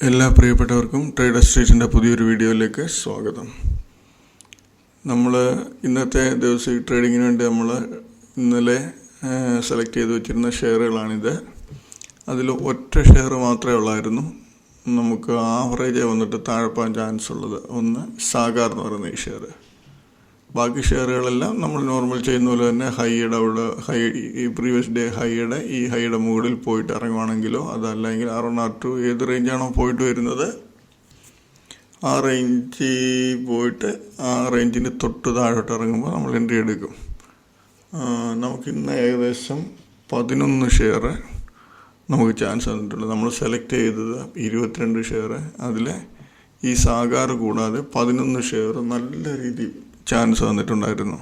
എല്ലാ പ്രിയപ്പെട്ടവർക്കും ട്രേഡർ സ്ട്രീറ്റിൻ്റെ പുതിയൊരു വീഡിയോയിലേക്ക് സ്വാഗതം. നമ്മൾ ഇന്നത്തെ ദിവസം ഈ ട്രേഡിങ്ങിന് വേണ്ടി നമ്മൾ ഇന്നലെ സെലക്ട് ചെയ്ത് വെച്ചിരുന്ന ഷെയറുകളാണിത്. അതിൽ ഒറ്റ ഷെയർ മാത്രമേ ഉള്ളായിരുന്നു നമുക്ക് ആവറേജ് വന്നിട്ട് താഴെ പോകാൻ ചാൻസ് ഉള്ളത്. ഒന്ന് സാഗാർ എന്ന് പറയുന്ന ഈ ഷെയർ. ബാക്കി ഷെയറുകളെല്ലാം നമ്മൾ നോർമൽ ചെയ്യുന്ന പോലെ തന്നെ ഈ പ്രീവിയസ് ഡേ ഹൈയുടെ മുകളിൽ പോയിട്ട് ഇറങ്ങുവാണെങ്കിലോ അതല്ലെങ്കിൽ R1 R2 ഏത് റേഞ്ചാണോ പോയിട്ട് വരുന്നത് ആ റേഞ്ചിൽ പോയിട്ട് ആ റേഞ്ചിന് തൊട്ട് താഴോട്ട് ഇറങ്ങുമ്പോൾ നമ്മൾ എൻട്രി എടുക്കും. നമുക്കിന്ന് ഏകദേശം 11 ഷെയർ നമുക്ക് ചാൻസ് തന്നിട്ടുണ്ട്. നമ്മൾ സെലക്ട് ചെയ്തത് 22 ഷെയർ. അതിൽ ഈ സാഗാർ കൂടാതെ 11 ഷെയർ നല്ല രീതിയിൽ ചാൻസ് വന്നിട്ടുണ്ടായിരുന്നു.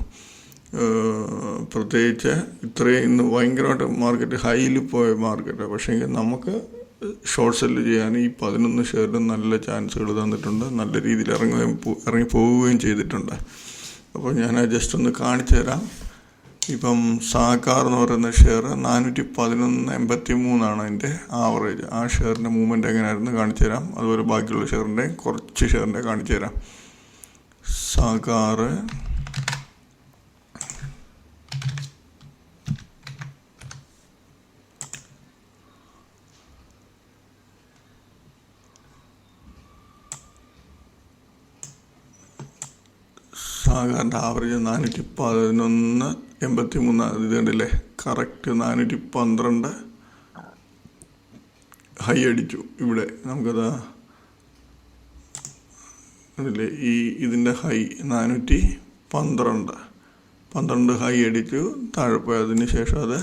പ്രത്യേകിച്ച് ഇത്രയും ഇന്ന് ഭയങ്കരമായിട്ട് മാർക്കറ്റ് ഹൈയിൽ പോയ മാർക്കറ്റാണ്. പക്ഷേ നമുക്ക് ഷോർട്ട് സെല്ല് ചെയ്യാൻ ഈ 11 ഷെയറിന് നല്ല ചാൻസുകൾ തന്നിട്ടുണ്ട്. നല്ല രീതിയിൽ ഇറങ്ങി പോവുകയും ചെയ്തിട്ടുണ്ട്. അപ്പോൾ ഞാൻ ജസ്റ്റ് ഒന്ന് കാണിച്ചു തരാം. ഇപ്പം സാഗാർ എന്ന് പറയുന്ന ഷെയർ 411.83 അതിൻ്റെ ആവറേജ്. ആ ഷെയറിൻ്റെ മൂവ്മെൻറ്റ് എങ്ങനെയായിരുന്നു കാണിച്ചു തരാം. അതുപോലെ ബാക്കിയുള്ള കുറച്ച് ഷെയറിൻ്റെ കാണിച്ചു തരാം. സാഗാർ സാഗാറിൻ്റെ ആവറേജ് 411.83. ഇത് കണ്ടില്ലേ, കറക്റ്റ് 412 ഹൈ അടിച്ചു. ഇവിടെ നമുക്കത് അതില്ലേ ഇതിൻ്റെ ഹൈ 412 ഹൈ അടിച്ചു താഴെ പോയി. അതിന് ശേഷം അത്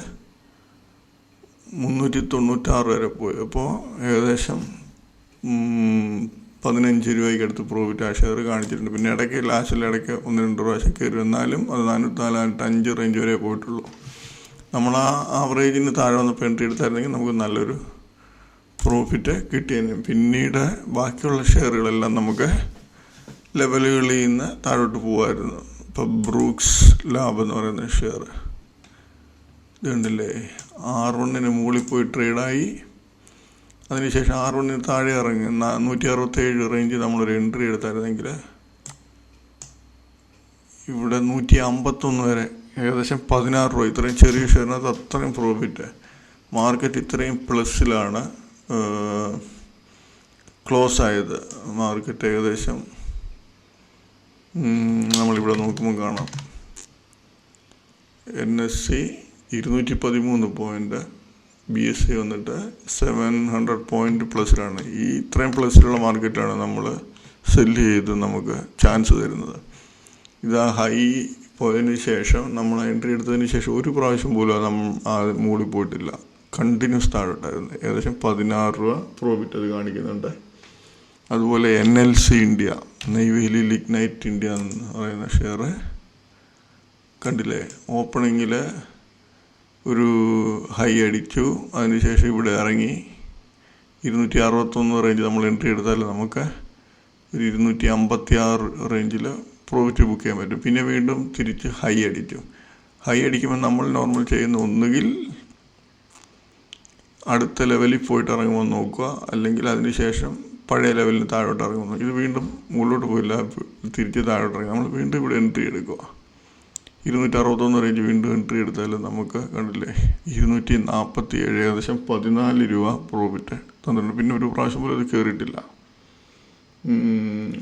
396 വരെ പോയി. അപ്പോൾ ഏകദേശം 15 രൂപയ്ക്ക് അടുത്ത് പ്രോഫിറ്റ് ആ ഷെയർ കാണിച്ചിട്ടുണ്ട്. പിന്നെ ലാസ്റ്റിലിടയ്ക്ക് 1-2 പ്രാവശ്യം കയറി വന്നാലും അത് 404-405 റേഞ്ച് വരെ പോയിട്ടുള്ളൂ. നമ്മൾ ആ ആവറേജിന് താഴെ വന്നപ്പോൾ എൻട്രി എടുത്തായിരുന്നെങ്കിൽ നമുക്ക് നല്ലൊരു പ്രോഫിറ്റ് കിട്ടിയേനെ. പിന്നീട് ബാക്കിയുള്ള ഷെയറുകളെല്ലാം നമുക്ക് ലെവലുകളിൽ നിന്ന് താഴോട്ട് പോകുമായിരുന്നു. ഇപ്പോൾ ബ്രൂക്സ് ലാബ് എന്ന് പറയുന്ന ഷെയർ ഇതുണ്ടല്ലേ, R1 മുകളിൽ പോയി ട്രേഡായി. അതിനുശേഷം R1 താഴെ ഇറങ്ങി 167 റേഞ്ച് നമ്മളൊരു എൻട്രി എടുത്തായിരുന്നെങ്കിൽ ഇവിടെ 151 വരെ ഏകദേശം 16 രൂപ. ഇത്രയും ചെറിയ ഷെയറിനകത്ത് അത്രയും പ്രോഫിറ്റ്. മാർക്കറ്റ് ഇത്രയും പ്ലസ്സിലാണ് ക്ലോസ് ആയത്. മാർക്കറ്റ് ഏകദേശം നമ്മളിവിടെ നോക്കുമ്പോൾ കാണാം NSE 213 പോയിൻ്റ്, BSE വന്നിട്ട് 700 പോയിൻ്റ് പ്ലസ്സിലാണ്. ഈ ഇത്രയും പ്ലസ്സിലുള്ള മാർക്കറ്റാണ് നമ്മൾ സെല്ല് ചെയ്ത് നമുക്ക് ചാൻസ് തരുന്നത്. ഇതാ ഹൈ പോയതിന് ശേഷം നമ്മൾ എൻട്രി എടുത്തതിന് ശേഷം ഒരു പ്രാവശ്യം പോലും നമ്മൾ മൂടി പോയിട്ടില്ല. കണ്ടിന്യൂസ് താഴോട്ടായിരുന്നു. ഏകദേശം 16 രൂപ പ്രോഫിറ്റ് അത് കാണിക്കുന്നുണ്ട്. അതുപോലെ NLC India, Neyveli lignite India എന്ന് പറയുന്ന ഷെയർ കണ്ടില്ലേ, ഓപ്പണിങ്ങിൽ ഒരു ഹൈ അടിച്ചു. അതിനുശേഷം ഇവിടെ ഇറങ്ങി 261 റേഞ്ച് നമ്മൾ എൻട്രി എടുത്താൽ നമുക്ക് ഒരു 256 റേഞ്ചിൽ പ്രോഫിറ്റ് ബുക്ക് ചെയ്യാൻ പറ്റും. പിന്നെ വീണ്ടും തിരിച്ച് ഹൈ അടിച്ചു. ഹൈ അടിക്കുമ്പോൾ നമ്മൾ നോർമൽ ചെയ്യുന്ന ഒന്നുകിൽ അടുത്ത ലെവലിൽ പോയിട്ട് ഇറങ്ങുമ്പോൾ നോക്കുക, അല്ലെങ്കിൽ അതിനുശേഷം പഴയ ലെവലിന് താഴോട്ട് ഇറങ്ങുന്നു. ഇത് വീണ്ടും മുകളിലോട്ട് പോയില്ല, തിരിച്ച് താഴോട്ട് ഇറങ്ങി നമ്മൾ വീണ്ടും ഇവിടെ എൻട്രി എടുക്കുക. 261 റേഞ്ച് വീണ്ടും എൻട്രി എടുത്താൽ നമുക്ക് കണ്ടില്ലേ 247 ഏകദേശം 14 രൂപ പ്രോഫിറ്റ് തന്നിട്ടുണ്ട്. പിന്നെ ഒരു പ്രാവശ്യം പോലും അത് കയറിയിട്ടില്ല.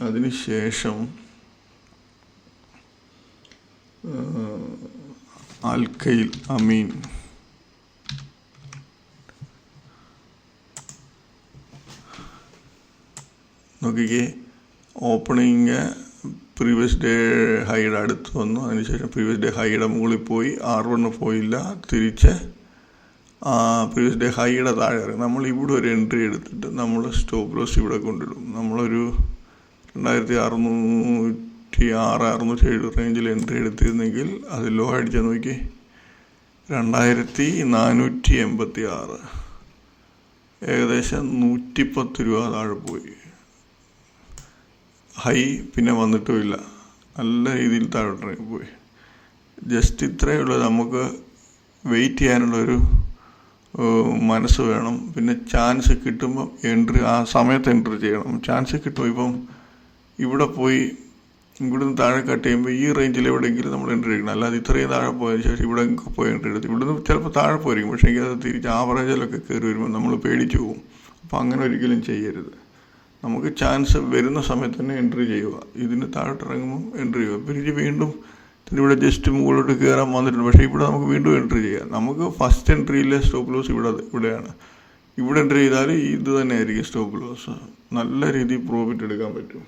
അതിന് ശേഷം അൽക്കൈൽ അമീൻ നോക്കിക്കേ, ഓപ്പണിങ് പ്രീവിയസ് ഡേ ഹൈയുടെ അടുത്ത് വന്നു. അതിനുശേഷം പ്രീവിയസ് ഡേ ഹൈയുടെ മുകളിൽ പോയി. R1 പോയില്ല, തിരിച്ച് പ്രീവിയസ് ഡേ ഹൈയുടെ താഴെ ഇറങ്ങി. നമ്മൾ ഇവിടെ ഒരു എൻട്രി എടുത്തിട്ട് നമ്മൾ സ്റ്റോപ്പ് ലോസ് ഇവിടെ കൊണ്ടിടും. നമ്മളൊരു 2600-607 റേഞ്ചിൽ എൻട്രി എടുത്തിരുന്നെങ്കിൽ അത് ലോ അടിച്ചാൽ നോക്കി 2486, ഏകദേശം 110 രൂപ താഴെ പോയി. ഹൈ പിന്നെ വന്നിട്ടുമില്ല, നല്ല രീതിയിൽ താഴോട്ടിറങ്ങി പോയി. ജസ്റ്റ് ഇത്രയേ ഉള്ളൂ. നമുക്ക് വെയിറ്റ് ചെയ്യാനുള്ളൊരു മനസ്സ് വേണം. പിന്നെ ചാൻസ് കിട്ടുമ്പം ആ സമയത്ത് എൻട്രി ചെയ്യണം. ചാൻസ് കിട്ടും. ഇപ്പം ഇവിടെ പോയി ഇവിടുന്ന് താഴെ കട്ട് ചെയ്യുമ്പോൾ ഈ റേഞ്ചിൽ എവിടെയെങ്കിലും നമ്മൾ എൻട്രി എടുക്കണം. അല്ലാതെ ഇത്രയും താഴെ പോയതിന് ശേഷം ഇവിടെ പോയി എൻട്രി എടുത്ത് ഇവിടുന്ന് ചിലപ്പോൾ താഴെ പോയിരിക്കും, പക്ഷേ എങ്കിൽ അത് തിരിച്ച് ആവറേജിലൊക്കെ കയറി വരുമ്പോൾ നമ്മൾ പേടിച്ചു പോകും. അപ്പോൾ അങ്ങനെ ഒരിക്കലും ചെയ്യരുത്. നമുക്ക് ചാൻസ് വരുന്ന സമയത്ത് തന്നെ എൻട്രി ചെയ്യുക. ഇതിന് താഴോട്ട് ഇറങ്ങുമ്പോൾ എൻട്രി ചെയ്യുക. പിന്നെ വീണ്ടും ഇവിടെ ജസ്റ്റ് മുകളിലോട്ട് കയറാൻ വന്നിട്ടുണ്ട്, പക്ഷേ ഇവിടെ നമുക്ക് വീണ്ടും എൻട്രി ചെയ്യാം. നമുക്ക് ഫസ്റ്റ് എൻട്രിയിലെ സ്റ്റോപ്പ് ലോസ് ഇവിടെയാണ്. ഇവിടെ എൻട്രി ചെയ്താൽ ഇത് തന്നെ ആയിരിക്കും സ്റ്റോപ്പ് ലോസ്. നല്ല രീതിയിൽ പ്രോഫിറ്റ് എടുക്കാൻ പറ്റും.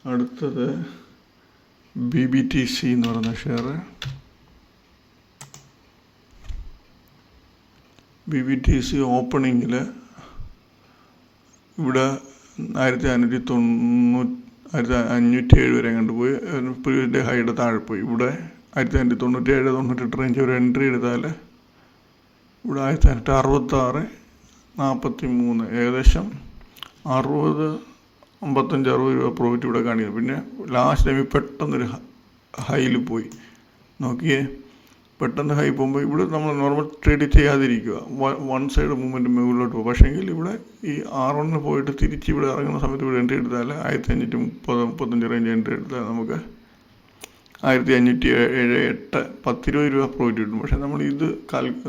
അടുത്തത് BBTC എന്ന് പറയുന്ന ഷെയർ. BBTC ഓപ്പണിങ്ങിൽ ഇവിടെ 1507 വരെ കണ്ടുപോയി. പ്രീവിയസ് ഡേ ഹൈയുടെ താഴെ പോയി. ഇവിടെ 1597-98 റേഞ്ച് ഒരു എൻട്രി എടുത്താൽ ഇവിടെ 1866-43 ഏകദേശം 55-60 രൂപ പ്രോഫിറ്റ് ഇവിടെ കാണിക്കുന്നു. പിന്നെ ലാസ്റ്റ് ടൈമിൽ പെട്ടെന്നൊരു ഹൈയിൽ പോയി നോക്കിയേ. പെട്ടെന്ന് ഹൈ പോകുമ്പോൾ ഇവിടെ നമ്മൾ നോർമൽ ട്രേഡ് ചെയ്യാതിരിക്കുക, വൺ സൈഡ് മൂവ്മെൻറ്റ് മുകളിലോട്ട് പോകും. പക്ഷേങ്കിൽ ഇവിടെ ഈ R1 പോയിട്ട് തിരിച്ച് ഇവിടെ ഇറങ്ങുന്ന സമയത്ത് ഇവിടെ എൻട്രി എടുത്താൽ 1530-35 റേഞ്ച് എൻട്രി എടുത്താൽ നമുക്ക് 1507-8 10-20 രൂപ പ്രോഫിറ്റ് കിട്ടും. പക്ഷേ നമ്മൾ ഇത്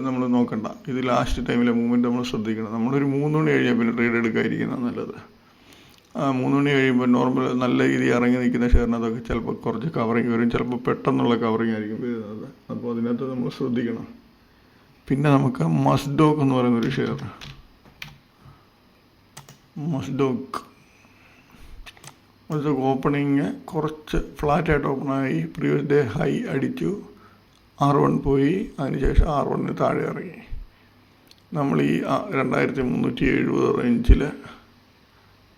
നമ്മൾ നോക്കണ്ട. ഇത് ലാസ്റ്റ് ടൈമിലെ മൂവ്മെൻറ്റ് നമ്മൾ ശ്രദ്ധിക്കണം. നമ്മളൊരു 3 മണി കഴിഞ്ഞാൽ പിന്നെ ട്രേഡ് എടുക്കാതിരിക്കുന്നത് നല്ലത്. 3 മണി കഴിയുമ്പോൾ നോർമൽ നല്ല രീതിയിൽ ഇറങ്ങി നിൽക്കുന്ന ഷെയറിനകത്തൊക്കെ ചിലപ്പോൾ കുറച്ച് കവറിങ് വരും, ചിലപ്പോൾ പെട്ടെന്നുള്ള കവറിങ് ആയിരിക്കും വരുന്നത്. അപ്പോൾ അതിനകത്ത് നമ്മൾ ശ്രദ്ധിക്കണം. പിന്നെ നമുക്ക് മസ്ഡോക്ക് എന്ന് പറയുന്നൊരു ഷെയർ. മസ്ഡോക്ക് ഓപ്പണിങ് കുറച്ച് ഫ്ലാറ്റായിട്ട് ഓപ്പണായി പ്രീവിയസ് ഡേ ഹൈ അടിച്ചു, R1 പോയി, അതിനുശേഷം R1 താഴെ ഇറങ്ങി. നമ്മൾ ഈ 2370 റേഞ്ചിൽ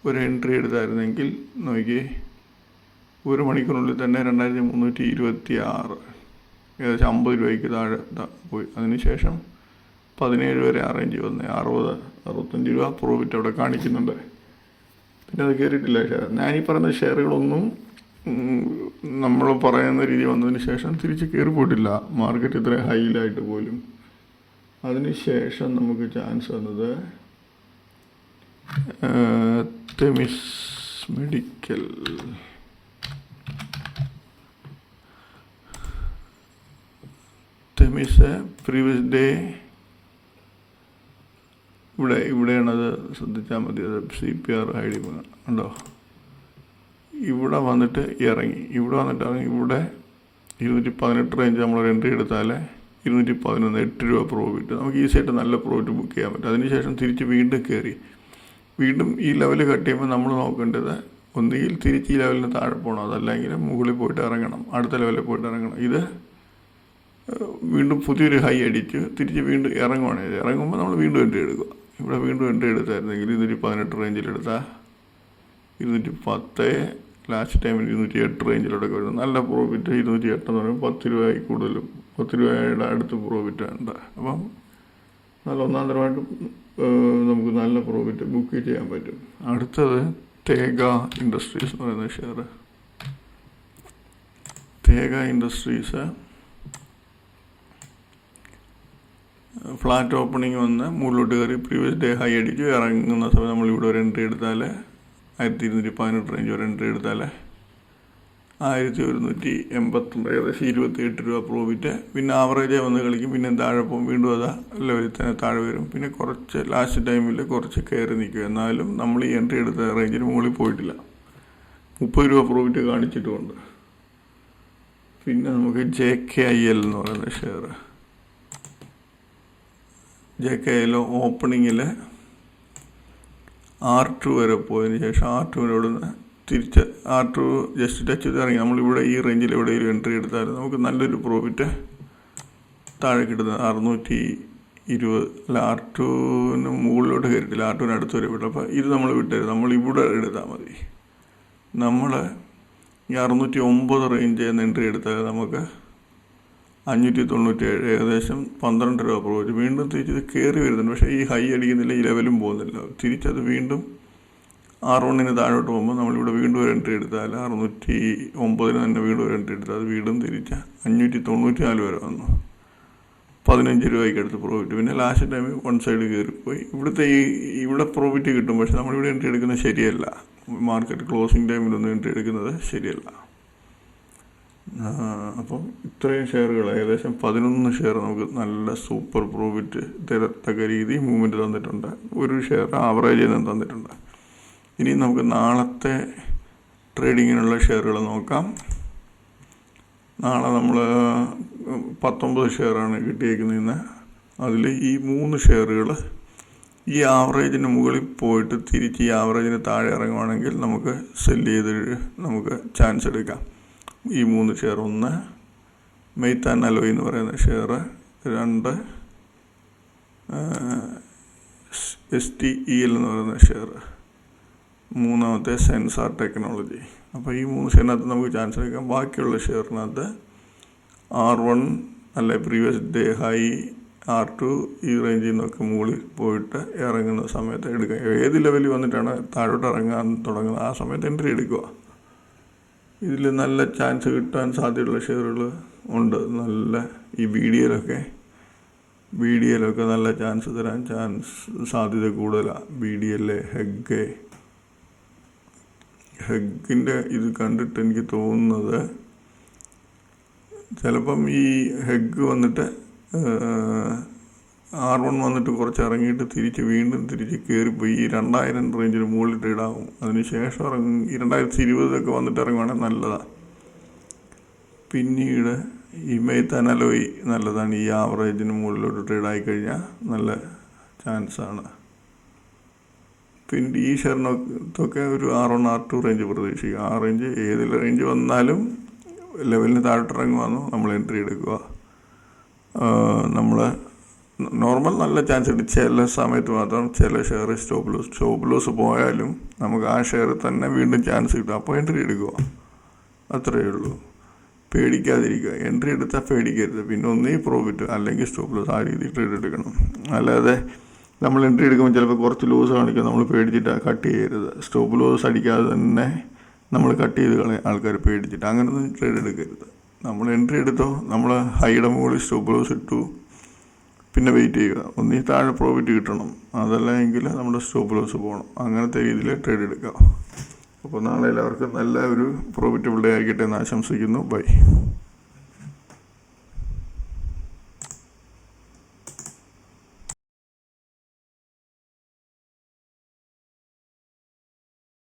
ഒരു എൻട്രി എടുത്തായിരുന്നെങ്കിൽ നോക്കി 1 മണിക്കൂറിനുള്ളിൽ തന്നെ 2326 ഏകദേശം 50 രൂപയ്ക്ക് താഴെ പോയി. അതിനുശേഷം 17 വരെ അറേഞ്ച് വന്ന് 60-65 രൂപ പ്രോഫിറ്റ് അവിടെ കാണിക്കുന്നുണ്ട്. പിന്നെ അത് കയറിയിട്ടില്ല ഷെയർ. ഞാനീ പറയുന്ന ഷെയറുകളൊന്നും നമ്മൾ പറയുന്ന രീതി വന്നതിന് ശേഷം തിരിച്ച് കയറി പോയിട്ടില്ല, മാർക്കറ്റ് ഇത്രയും ഹൈയിലായിട്ട് പോലും. അതിനുശേഷം നമുക്ക് ചാൻസ് വന്നത് Themis medical. Themis previous day ഇവിടെയാണത്, ശ്രദ്ധിച്ചാൽ മതി. അത് CPR ID ഉണ്ടോ, ഇവിടെ വന്നിട്ട് ഇറങ്ങി. ഇവിടെ 218 റേഞ്ച് നമ്മളൊരു എൻട്രി എടുത്താൽ 211 8 രൂപ പ്രോഫിറ്റ് നമുക്ക് ഈസിയായിട്ട് നല്ല പ്രോഫിറ്റ് ബുക്ക് ചെയ്യാൻ പറ്റും. അതിനുശേഷം തിരിച്ച് വീണ്ടും കയറി. വീണ്ടും ഈ ലെവൽ കട്ട് ചെയ്യുമ്പോൾ നമ്മൾ നോക്കേണ്ടത് ഒന്നുകിൽ തിരിച്ച് ഈ ലെവലിന് താഴെ പോകണം, അതല്ലെങ്കിൽ മുകളിൽ പോയിട്ട് ഇറങ്ങണം, അടുത്ത ലെവലിൽ പോയിട്ട് ഇറങ്ങണം. ഇത് വീണ്ടും പുതിയൊരു ഹൈ അടിച്ച് തിരിച്ച് വീണ്ടും ഇറങ്ങുവാണെങ്കിൽ ഇറങ്ങുമ്പോൾ നമ്മൾ വീണ്ടും എൻട്രി എടുക്കുക. ഇവിടെ വീണ്ടും എൻട്രി എടുത്തായിരുന്നെങ്കിൽ 218 റേഞ്ചിലെടുത്താൽ 210, ലാസ്റ്റ് ടൈമിൽ 208 റേഞ്ചിലോട്ടൊക്കെ വരുന്നത് നല്ല പ്രോഫിറ്റ്. 208 എന്ന് പറയുമ്പോൾ 10 രൂപയ്ക്ക് കൂടുതലും 10 രൂപയുടെ അടുത്ത് പ്രോഫിറ്റ് ഉണ്ട്. അപ്പം നല്ല ഒന്നാന്തരമായിട്ട് നമുക്ക് നല്ല പ്രോഫിറ്റ് ബുക്ക് ചെയ്യാൻ പറ്റും. അടുത്തത് തേഗ ഇൻഡസ്ട്രീസ് എന്ന് പറയുന്ന ഷെയർ. തേഗ ഇൻഡസ്ട്രീസ് ഫ്ലാറ്റ് ഓപ്പണിങ് വന്ന് മുകളിലോട്ട് കയറി പ്രീവിയസ് ഡേ ഹൈ അടിച്ച് ഇറങ്ങുന്ന സമയത്ത് നമ്മളിവിടെ ഒരു എൻട്രി എടുത്താൽ 1218 റേഞ്ച് ഒരു എൻട്രി എടുത്താൽ 1180 ഏകദേശം 28 രൂപ പ്രോഫിറ്റ്. പിന്നെ ആവറേജ് വന്ന് കളിക്കും, പിന്നെ താഴെ പോകും, വീണ്ടും അതാ ലെവലിൽ തന്നെ താഴെ വരും. പിന്നെ കുറച്ച് ലാസ്റ്റ് ടൈമിൽ കുറച്ച് കയറി നിൽക്കും. എന്നാലും നമ്മൾ ഈ എൻട്രി എടുത്ത റേഞ്ചിന് മുകളിൽ പോയിട്ടില്ല. 30 രൂപ പ്രോഫിറ്റ് കാണിച്ചിട്ടുമുണ്ട്. പിന്നെ നമുക്ക് JKIL എന്ന് പറയുന്ന ഷെയർ. JKIL ഓപ്പണിങ്ങിൽ R2 വരെ പോയതിന് ശേഷം R2 തിരിച്ച് R2 ജസ്റ്റ് ടച്ച് ചെയ്ത് ഇറങ്ങി. നമ്മളിവിടെ ഈ റേഞ്ചിൽ എവിടെയെങ്കിലും എൻട്രി എടുത്താൽ നമുക്ക് നല്ലൊരു പ്രോഫിറ്റ് താഴെ കിട്ടുന്നത് 620. അല്ല, R2 മുകളിലോട്ട് കയറിയിട്ടില്ല, R2 അടുത്ത് വരെ വിട്ടു. അപ്പോൾ ഇത് നമ്മൾ വിട്ടരുത്, നമ്മളിവിടെ എടുത്താൽ മതി. നമ്മൾ ഈ 609 റേഞ്ച് എന്ന് എൻട്രി എടുത്താൽ നമുക്ക് 597 ഏകദേശം 12 രൂപ പ്രോഫിറ്റ്. വീണ്ടും തിരിച്ചത് കയറി വരുന്നുണ്ട്, പക്ഷേ ഈ ഹൈ അടിക്കുന്നില്ല, ഈ ലെവലും പോകുന്നില്ല. തിരിച്ചത് വീണ്ടും R1 താഴോട്ട് പോകുമ്പോൾ നമ്മളിവിടെ വീണ്ടും ഒരു എൻട്രി എടുത്താൽ 609 തന്നെ വീണ്ടും ഒരു എൻട്രി എടുത്താൽ അത് വീണ്ടും തിരിച്ച് 594 വരെ വന്നു. 15 രൂപയ്ക്ക് അടുത്ത് പ്രോഫിറ്റ്. പിന്നെ ലാസ്റ്റ് ടൈം വൺ സൈഡ് കയറിപ്പോയി. ഇവിടെ പ്രോഫിറ്റ് കിട്ടും, പക്ഷെ നമ്മളിവിടെ എൻട്രി എടുക്കുന്നത് ശരിയല്ല. മാർക്കറ്റ് ക്ലോസിങ് ടൈമിലൊന്നും എൻട്രി എടുക്കുന്നത് ശരിയല്ല. അപ്പം ഇത്രയും ഷെയറുകൾ, ഏകദേശം 11 ഷെയർ നമുക്ക് നല്ല സൂപ്പർ പ്രോഫിറ്റ് തരത്തക്ക രീതി മൂവ്മെൻറ്റ് തന്നിട്ടുണ്ട്. ഒരു ഷെയർ ആവറേജ് നിന്ന് തന്നിട്ടുണ്ട്. ഇനി നമുക്ക് നാളത്തെ ട്രേഡിങ്ങിനുള്ള ഷെയറുകൾ നോക്കാം. നാളെ നമ്മൾ 19 ഷെയറാണ് കിട്ടിയേക്കുന്നതിന്. അതിൽ ഈ 3 ഷെയറുകൾ ഈ ആവറേജിന് മുകളിൽ പോയിട്ട് തിരിച്ച് ഈ ആവറേജിന് താഴെ ഇറങ്ങുവാണെങ്കിൽ നമുക്ക് സെല്ല് ചെയ്ത് നമുക്ക് ചാൻസ് എടുക്കാം. ഈ 3 ഷെയർ: 1 മെയ്ത്താൻ അലോയ് എന്ന് പറയുന്ന ഷെയർ, 2 STEL എന്ന് പറയുന്ന ഷെയർ, 3 സെൻസാർ ടെക്നോളജി. അപ്പോൾ ഈ 3 ഷെയറിനകത്ത് നമുക്ക് ചാൻസ് എടുക്കാം. ബാക്കിയുള്ള ഷെയറിനകത്ത് R1 അല്ലെ പ്രീവിയസ് ഡേ ഹൈ, R2 ഈ റേഞ്ചിൽ നിന്നൊക്കെ മുകളിൽ പോയിട്ട് ഇറങ്ങുന്ന സമയത്ത് എടുക്കുക. ഏത് ലെവലിൽ വന്നിട്ടാണ് താഴോട്ട് ഇറങ്ങാൻ തുടങ്ങുന്നത് ആ സമയത്ത് എൻട്രി എടുക്കുക. ഇതിൽ നല്ല ചാൻസ് കിട്ടാൻ സാധ്യതയുള്ള ഷെയറുകൾ ഉണ്ട്. നല്ല ഈ BDLൊക്കെ നല്ല ചാൻസ് തരാൻ സാധ്യത കൂടുതലാണ്. BDL, ഹെഗിൻ്റെ ഇത് കണ്ടിട്ട് എനിക്ക് തോന്നുന്നത് ചിലപ്പം ഈ ഹെഗ് വന്നിട്ട് R1 വന്നിട്ട് കുറച്ച് ഇറങ്ങിയിട്ട് വീണ്ടും തിരിച്ച് കയറിപ്പോയി ഈ 2000 റേഞ്ചിന് മുകളിൽ ട്രേഡാകും. അതിനുശേഷം 2020 വന്നിട്ട് ഇറങ്ങുവാണെങ്കിൽ നല്ലതാണ്. പിന്നീട് ഈ മെയ്ത്താൻ അലോയ് നല്ലതാണ്. ഈ ആവറേജിന് മുകളിലോട്ട് ട്രേഡായി കഴിഞ്ഞാൽ നല്ല ചാൻസാണ്. പിന്നെ ഈ ഷെയറിനൊക്കെ ഒരു R1, R2 റേഞ്ച് പ്രതീക്ഷിക്കുക. ആ റേഞ്ച് ഏത് റേഞ്ച് വന്നാലും ലെവലിന് താഴോട്ട് ഇറങ്ങുവാന്നോ നമ്മൾ എൻട്രി എടുക്കുക. നമ്മൾ നോർമൽ നല്ല ചാൻസ് ഉണ്ട്. ചില സമയത്ത് മാത്രം ചില ഷെയർ സ്റ്റോപ്പ് ലോസ് പോയാലും നമുക്ക് ആ ഷെയർ തന്നെ വീണ്ടും ചാൻസ് കിട്ടും. അപ്പോൾ എൻട്രി എടുക്കുക. അത്രയേ ഉള്ളൂ. പേടിക്കാതിരിക്കുക. എൻട്രി എടുത്താൽ പേടിക്കരുത്. പിന്നെ ഒന്നീ പ്രോഫിറ്റ് അല്ലെങ്കിൽ സ്റ്റോപ്പ് ലോസ്, ആ രീതിയിൽ ട്രേഡ് എടുക്കണം. അല്ലാതെ നമ്മൾ എൻട്രി എടുക്കുമ്പോൾ ചിലപ്പോൾ കുറച്ച് ലൂസ് കാണിക്കും, നമ്മൾ പേടിച്ചിട്ട് കട്ട് ചെയ്യരുത്. സ്റ്റോപ്പ് ലോസ് അടിക്കാതെ തന്നെ നമ്മൾ കട്ട് ചെയ്ത് കളയും ആൾക്കാർ പേടിച്ചിട്ട്. അങ്ങനൊന്നും ട്രേഡ് എടുക്കരുത്. നമ്മൾ എൻട്രി എടുത്തോ, നമ്മൾ ഹൈയുടെ മുകളിൽ സ്റ്റോപ്പ് ലോസ് ഇട്ടു, പിന്നെ വെയിറ്റ് ചെയ്യുക. ഒന്നീ താഴെ പ്രോഫിറ്റ് കിട്ടണം, അതല്ല എങ്കിൽ നമ്മുടെ സ്റ്റോപ്പ് ലോസ് പോകണം. അങ്ങനത്തെ രീതിയിൽ ട്രേഡ് എടുക്കാം. അപ്പോൾ നാളെ എല്ലാവർക്കും നല്ല ഒരു പ്രോഫിറ്റബിൾ ഡേ ആയിക്കട്ടെ എന്ന് ആശംസിക്കുന്നു. ബൈ.